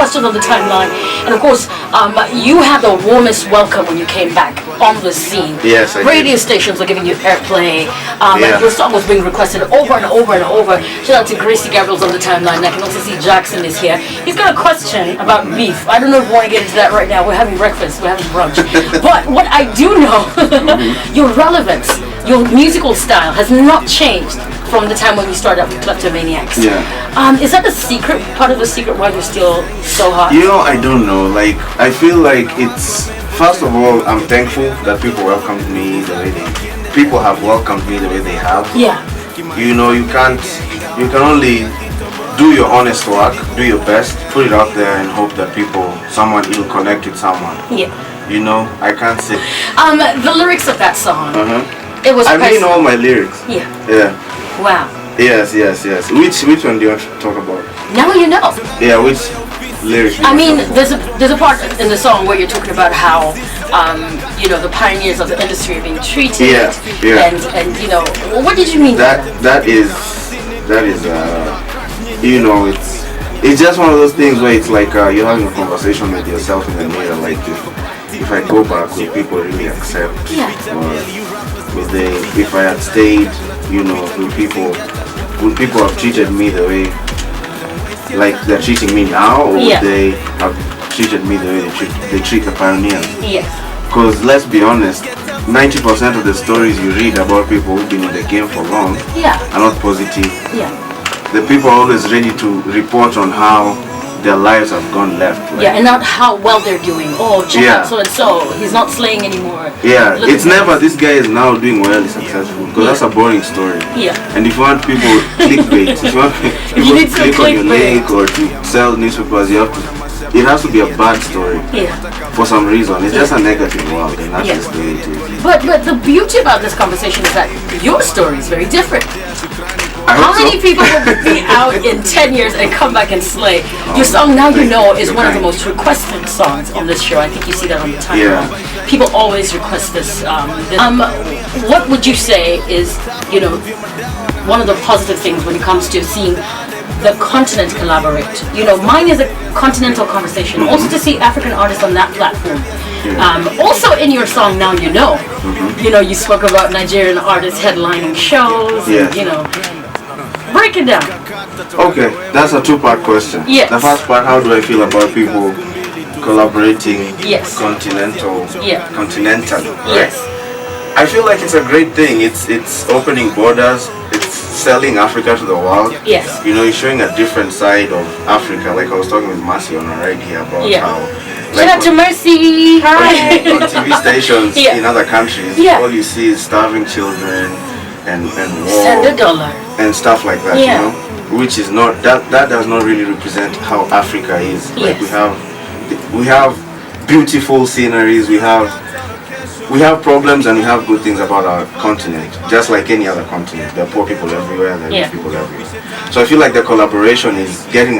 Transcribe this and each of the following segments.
questions on the timeline. And of course, you had the warmest welcome when you came back on the scene. Yes, I Radio did. stations were giving you airplay. And your song was being requested over and over and over. Shout out to Gracie Gabriel's on the timeline. I can also see Jackson is here. He's got a question about beef. I don't know if we want to get into that right now. We're having breakfast. We're having brunch. But what I do know, your relevance, your musical style has not changed from the time when you started up with Kleptomaniacs. Yeah. Is that the secret, part of the secret why you're still so hot? You know, I don't know. Like, I feel like it's, first of all, I'm thankful that people welcomed me the way people have welcomed me the way they have. Yeah. You know, you can only do your honest work, do your best, put it out there and hope that it'll connect with someone. Yeah. You know, I can't say. The lyrics of that song, it was I mean all my lyrics. Yeah. Yeah. Wow. Yes. Which one do you want to talk about? Now you know. Yeah, which lyrics? I mean, there's a part in the song where you're talking about how, the pioneers of the industry are being treated. Yeah. And what did you mean? That is, it's just one of those things where it's like you're having a conversation with yourself in the mirror. Like, if I go back, will people really accept? Yeah. Or will they? If I had stayed, would people have treated me the way like they're treating me now, or would they have treated me the way they treat the pioneers? Yes. Because let's be honest, 90% of the stories you read about people who've been in the game for long are not positive. Yeah. The people are always ready to report on how their lives have gone left. Right? Yeah, and not how well they're doing. Oh, check out so and so. He's not slaying anymore. Yeah, it's never this guy is now doing well, he's successful. Because that's a boring story. Yeah. And if you want people clickbait, if you want people to click on your link or to sell newspapers, it has to be a bad story. Yeah. For some reason, it's just a negative world, and that's just the way it is. But the beauty about this conversation is that your story is very different. How many people will be out in 10 years and come back and slay? Your song Now You Know is one of the most requested songs on this show. I think you see that on the timeline. Yeah. People always request this. What would you say is, one of the positive things when it comes to seeing the continent collaborate? Mine is a continental conversation. Also to see African artists on that platform. Also in your song Now You Know, you spoke about Nigerian artists headlining shows. Break it down. Okay, that's a two-part question. Yes. The first part, how do I feel about people collaborating continentally? Right? Yes. I feel like it's a great thing. It's opening borders. It's selling Africa to the world. Yes. It's showing a different side of Africa. Like I was talking with Mercy on a ride here about how. Shout out to Mercy. Hi. On TV stations in other countries, all you see is starving children and war. Send $1. And stuff like that, which is not that does not really represent how Africa is. Like we have beautiful sceneries, we have problems and we have good things about our continent, just like any other continent. There are poor people everywhere, there are rich people everywhere. So I feel like the collaboration is giving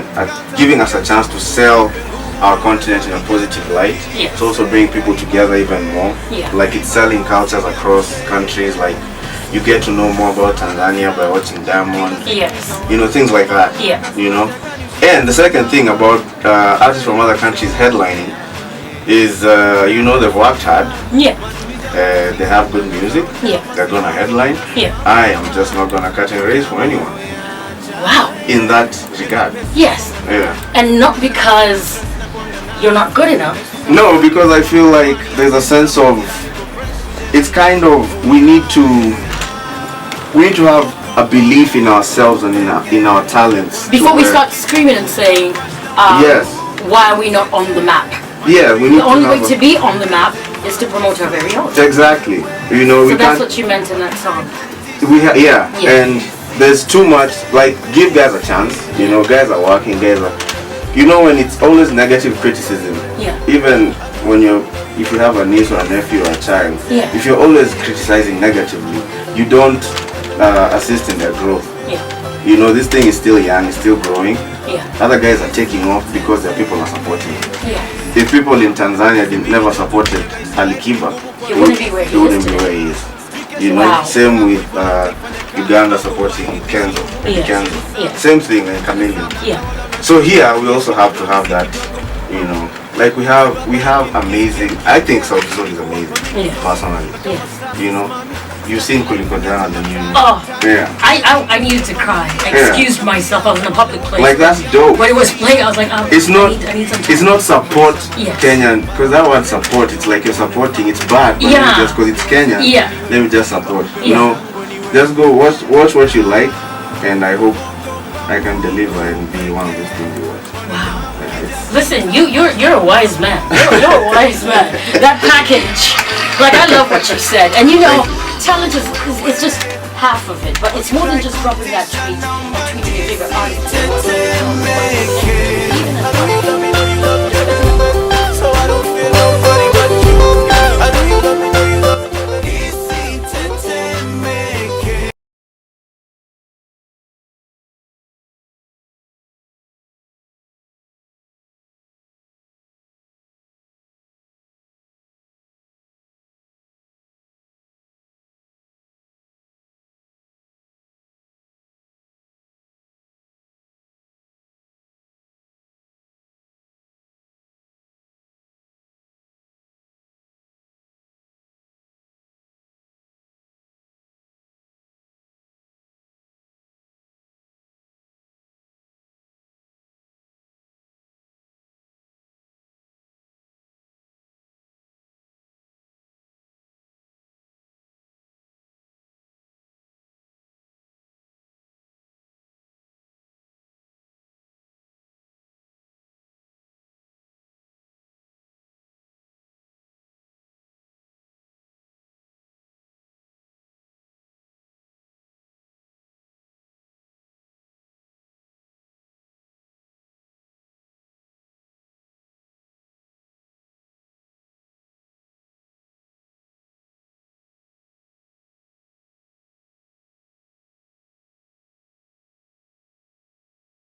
us a chance to sell our continent in a positive light. It's also bringing people together even more. Like it's selling cultures across countries. Like you get to know more about Tanzania by watching Diamond. Things like that. And the second thing about artists from other countries headlining is they've worked hard. They have good music. They're gonna headline. I am just not gonna cut a race for anyone. Wow. In that regard. Yes. And not because you're not good enough. No, because I feel like there's a sense of it's kind of we need to have a belief in ourselves and in our talents. Before we start screaming and saying, why are we not on the map? Yeah, we need the only way to be on the map is to promote our very own. Exactly. So that's what you meant in that song. And there's too much. Like, give guys a chance. Guys are working. Guys are. When it's always negative criticism. Even when if you have a niece or a nephew or a child, if you're always criticizing negatively, you don't assist in their growth. This thing is still young, it's still growing. Other guys are taking off because their people are supporting it. If people in Tanzania never supported Ali Kiba, he wouldn't be where he is. Same with Uganda supporting Kenzo. Same thing in Chameleon. So here we also have to have that, you know, like we have amazing. I think South Zone is amazing. Yeah. Personally. Yes. You know, you've seen Kulikodana, the new. Oh. Yeah. I needed to cry. I excused myself. I was in a public place. Like that's dope. When it was playing, I was like, oh, It's not. I need some time. It's not support Yes. Kenyan, because that word support. It's like you're supporting. It's bad, but Yeah. just because it's Kenyan. Yeah. Let me just support. You Yeah. know, just go watch what you like, and I hope I can deliver and be one of those things you watch. Wow. It's, Listen, you're a wise man. You're a wise man. That package, like I love what you said, and you know, talent is it's just half of it, but it's more than just dropping that tweet and tweeting a bigger artist.